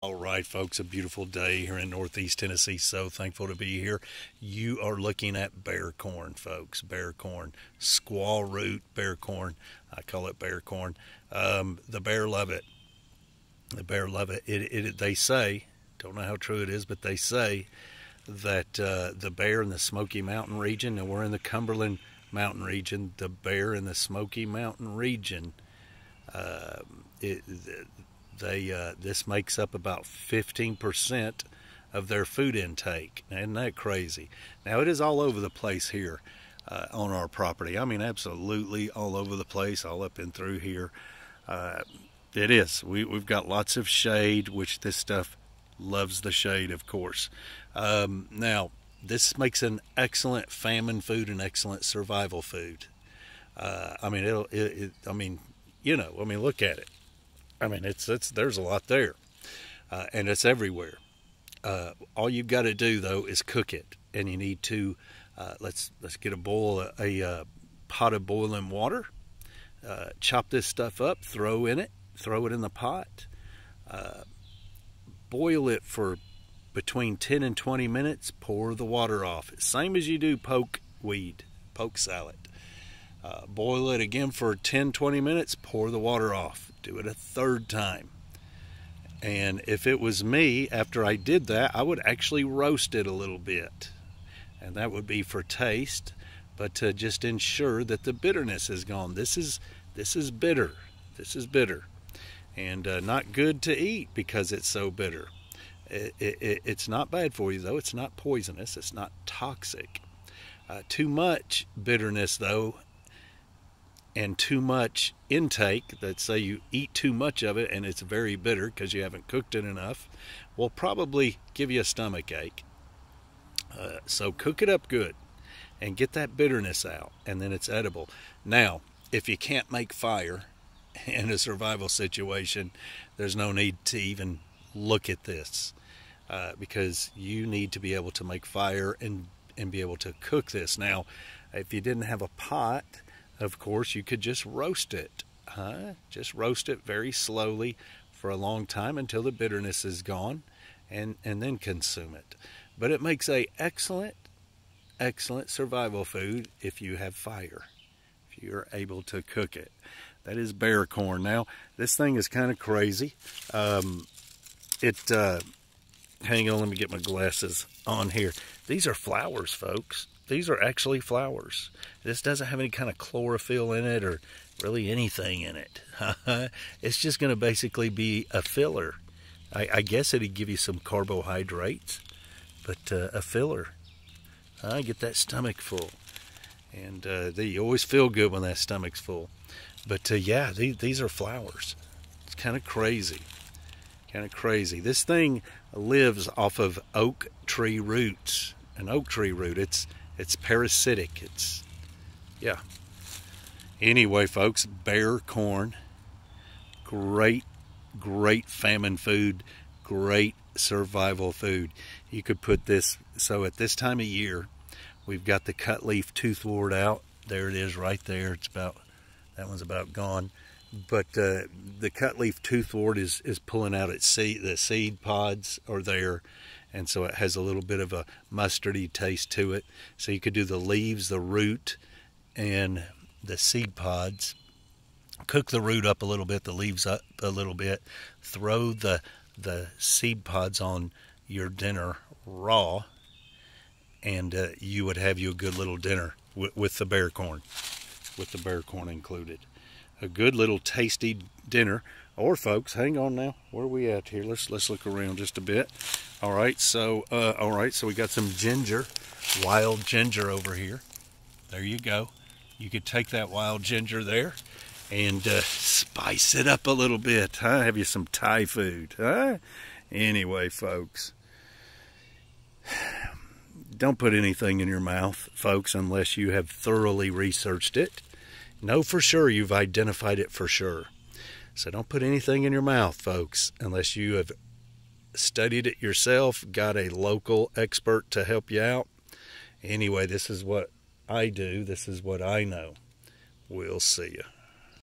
All right, folks, a beautiful day here in Northeast Tennessee. So thankful to be here. You are looking at bear corn, folks. Bear corn, squaw root bear corn. I call it bear corn. The bear love it. The bear love it. They say, don't know how true it is, but they say that the bear in the Smoky Mountain region, and we're in the Cumberland Mountain region, the bear in the Smoky Mountain region, this makes up about 15% of their food intake. Isn't that crazy? Now, it is all over the place here on our property. I mean, absolutely all over the place, all up and through here. It is. We've got lots of shade, which this stuff loves the shade, of course. Now, this makes an excellent famine food and excellent survival food. I mean, look at it. I mean, there's a lot there, and it's everywhere. All you've got to do though is cook it, and you need to let's get a pot of boiling water. Chop this stuff up, throw it in the pot. Boil it for between 10 and 20 minutes. Pour the water off, same as you do poke salad. Boil it again for 10-20 minutes. Pour the water off. Do it a third time. And if it was me, after I did that, I would actually roast it a little bit, and that would be for taste, but to just ensure that the bitterness is gone. This is bitter. This is bitter, and not good to eat because it's so bitter. It's not bad for you though. It's not poisonous. It's not toxic. Too much bitterness though, and too much intake, let's say you eat too much of it and it's very bitter because you haven't cooked it enough, will probably give you a stomach ache. So cook it up good and get that bitterness out, and then it's edible. Now, if you can't make fire in a survival situation, there's no need to even look at this, because you need to be able to make fire and be able to cook this. Now, if you didn't have a pot, of course, you could just roast it. Just roast it very slowly for a long time until the bitterness is gone, and then consume it. But it makes a excellent survival food if you have fire, if you're able to cook it. That is bear corn. Now, this thing is kind of crazy. Hang on, let me get my glasses on here. These are flowers, folks. These are actually flowers. This doesn't have any kind of chlorophyll in it or really anything in it. It's just going to basically be a filler. I guess it'd give you some carbohydrates, but a filler. Get that stomach full. And you always feel good when that stomach's full. But yeah, these are flowers. It's kind of crazy. Kind of crazy. This thing lives off of oak tree roots. An oak tree root. It's parasitic. Yeah. Anyway, folks, bear corn, great famine food, great survival food. You could put this, so at this time of year, we've got the cut leaf toothwort out. There it is right there. That one's about gone. But the cut leaf toothwort is pulling out its seed. The seed pods are there, and so it has a little bit of a mustardy taste to it. So you could do the leaves, the root, and the seed pods. Cook the root up a little bit, the leaves up a little bit. Throw the seed pods on your dinner raw, and you would have you a good little dinner with the bear corn, included. A good little tasty dinner. Or, folks, hang on now. Where are we at here? Let's look around just a bit. All right, so we got some ginger, wild ginger over here. There you go. You could take that wild ginger there and spice it up a little bit. Have you some Thai food? Anyway, folks, don't put anything in your mouth, folks, unless you have thoroughly researched it. Know for sure you've identified it for sure. So don't put anything in your mouth, folks, unless you have studied it yourself, got a local expert to help you out. Anyway, this is what I do. This is what I know. We'll see you.